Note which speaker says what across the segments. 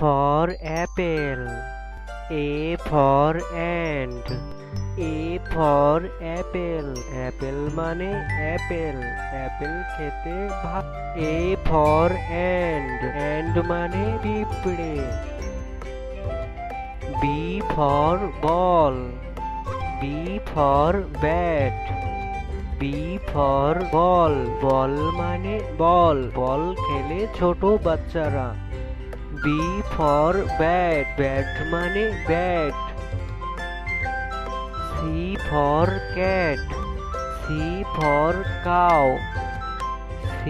Speaker 1: for apple. A for ant. A for apple. Apple মানে apple. Apple খেতে ভালো। A for ant. Ant মানে পিঁপড়ে। B for ball. B for bat. B for ball. Ball মানে বল। বল খেলে ছোট বাচ্চারা। B for bat. Bat মানে bat. C for cat. C for cow. C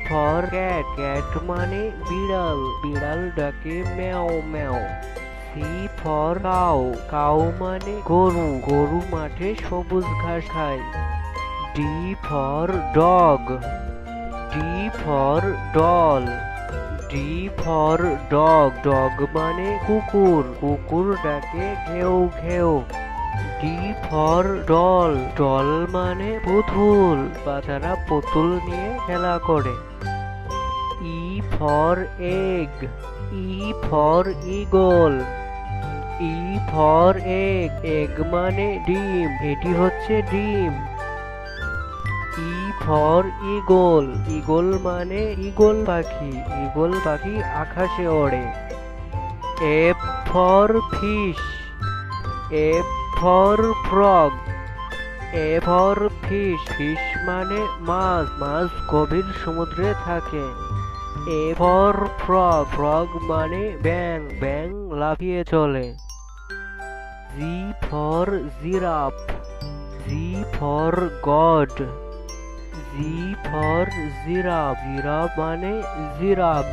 Speaker 1: for cat. Cat মানে বিড়াল। বিড়াল ডাকে ম্যাও ম্যাও। C for cow. Cow মানে গরু। গরু মাঠে সবুজ ঘাস খায়। D for dog. D for doll. D for dog. Dog মানে কুকুর। কুকুর ডাকে ঘেউ ঘেউ। D for doll. Doll মানে পুতুল। বাচ্চারা পুতুল নিয়ে খেলা করে। E for egg. E for eagle. E for egg. Egg মানে ডিম। এটি হচ্ছে ডিম। E for eagle. Eagle মানে ঈগল পাখি। ঈগল পাখি আকাশে ওড়ে। F for fish. F for frog. A for fish. Fish মানে মাছ। মাছ গভীর সমুদ্রে থাকে। A for frog. Frog মানে ব্যাঙ। ব্যাঙ লাফিয়ে চলে। G for giraffe. G for god. G for giraffe. Giraffe মানে giraffe.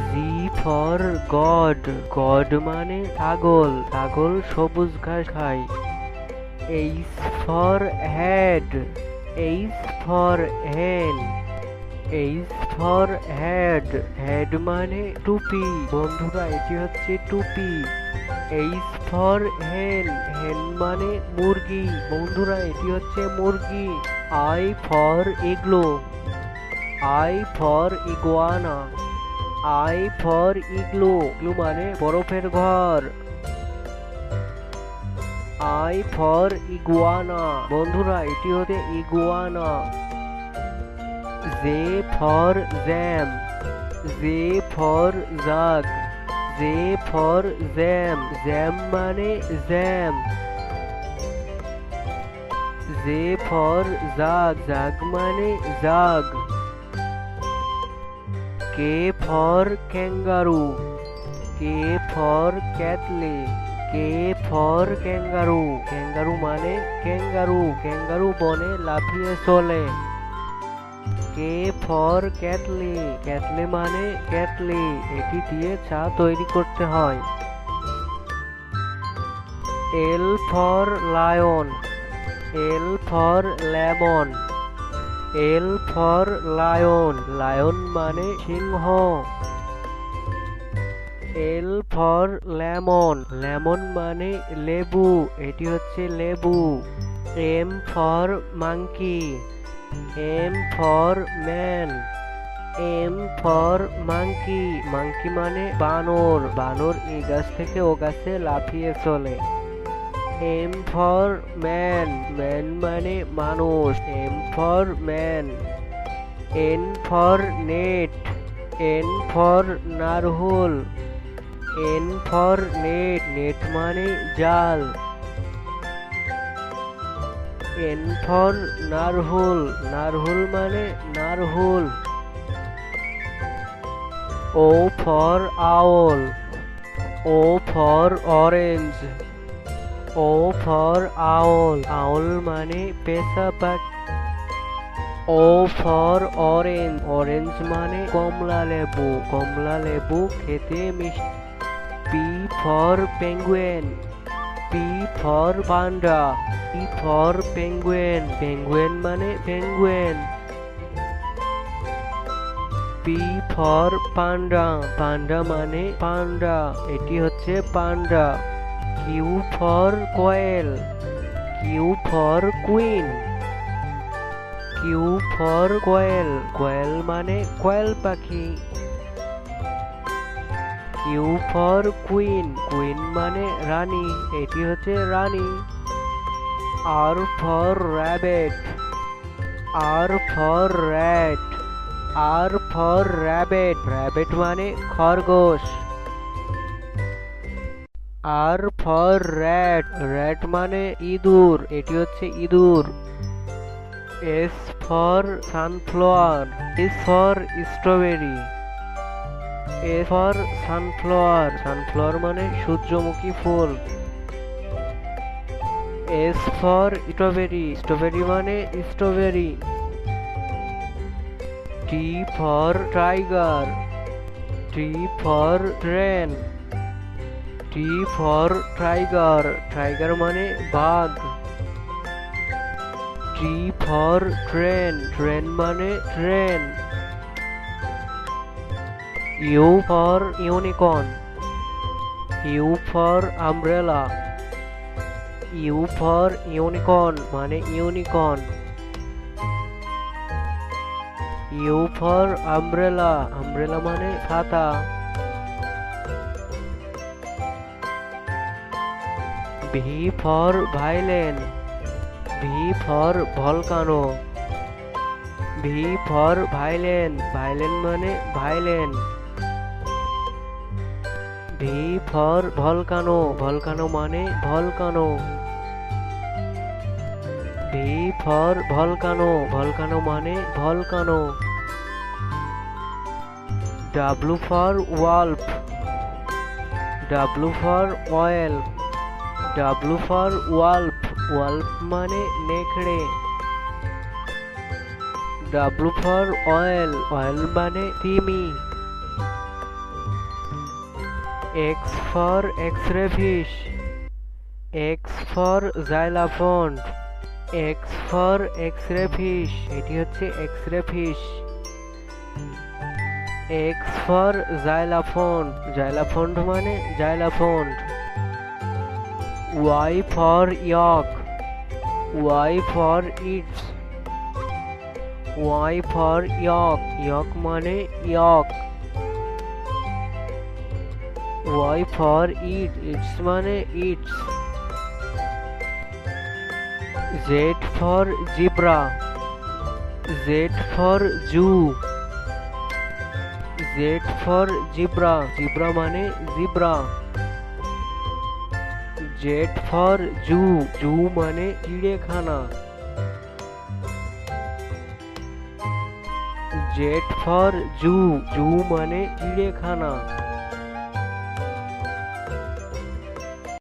Speaker 1: G for god. God মানে ছাগল। ছাগল সবুজ ঘাস খায়। H for head. H for hen. H for head. Head মানে টুপি। বন্ধুরা এটি হচ্ছে টুপি। H for hen. Hen মানে মুরগি। বন্ধুরা এটি হচ্ছে মুরগি। I for igloo. I for iguana. I for igloo. Igloo মানে বরফের ঘর। I for iguana. বন্ধুরা এটি হচ্ছে iguana. J for jam. J for jug. J for jam. Jam মানে jam. J for jug. Jug মানে জাগ। K for kangaroo. K for cattle. K for kangaroo. Kangaroo মানে kangaroo. Kangaroo বনে লাফিয়ে চলে। K for kettle. Kettle মানে kettle. এটি দিয়ে চা তৈরি করতে হয়। L for lion. L for lemon. L for lion. Lion মানে সিংহ। L for lemon. Lemon মানে লেবু। এটি হচ্ছে লেবু। M for monkey. M for man. M for monkey. Monkey মানে বানর। বানর এই গাছ থেকে ও গাছে লাফিয়ে চলে। M for man. Man মানে মানুষ। M for man. N for net. N for নারহুল। N for net. Net মানে জাল। N for নারহুল। নারহুল মানে নারহুল। O for owl. O for orange. O for owl. Owl মানে পেঁচা পাখি। O for orange. Orange মানে কমলা লেবু। কমলা লেবু খেতে মিষ্টি। P for penguin. P for panda. P for penguin. Penguin মানে penguin. P for panda. Panda মানে পান্ডা। এটি হচ্ছে পান্ডা। Q for quail. Q for queen. Q for quail. Quail মানে কোয়েল পাখি। কিউ ফর কুইন, কুইন মানে রানী, এটি হচ্ছে রানী। R for rabbit, R for rat, R for rabbit, rabbit মানে খরগোশ। আর ফর র্যাট, র্যাট মানে ইঁদুর, এটি হচ্ছে ইঁদুর। S for sunflower, S for strawberry, A for sunflower, sunflower মানে সূর্যমুখী ফুল। এস ফর স্ট্রবেরি, স্ট্রবেরি মানে strawberry. T for tiger, T for train, T for tiger, tiger মানে বাঘ। টি ফর ট্রেন, ট্রেন মানে train. U for unicorn, U for umbrella, U for unicorn মানে unicorn. U for umbrella, umbrella মানে ছাতা। V for violin, V for volcano, V for violin, violin মানে ভাইলেন। V for volcano, volcano মানে volcano. V for volcano, volcano মানে volcano. W for wolf, W for whale, W for wolf, wolf মানে নেকড়ে। W for whale, whale মানে তিমি। X for x ray fish, X for xylophone, X for x ray fish, এটি হচ্ছে x ray fish. X for xylophone, xylophone মানে xylophone. Y for yak, Y for its, Y for yak, yak মানে yak. Y for it, its মানে its. Z for zebra, Z for zoo, Z for zebra, zebra মানে zebra. Z for zoo, zoo মানে চিড়িয়াখানা। Z for zoo, zoo মানে চিড়িয়াখানা।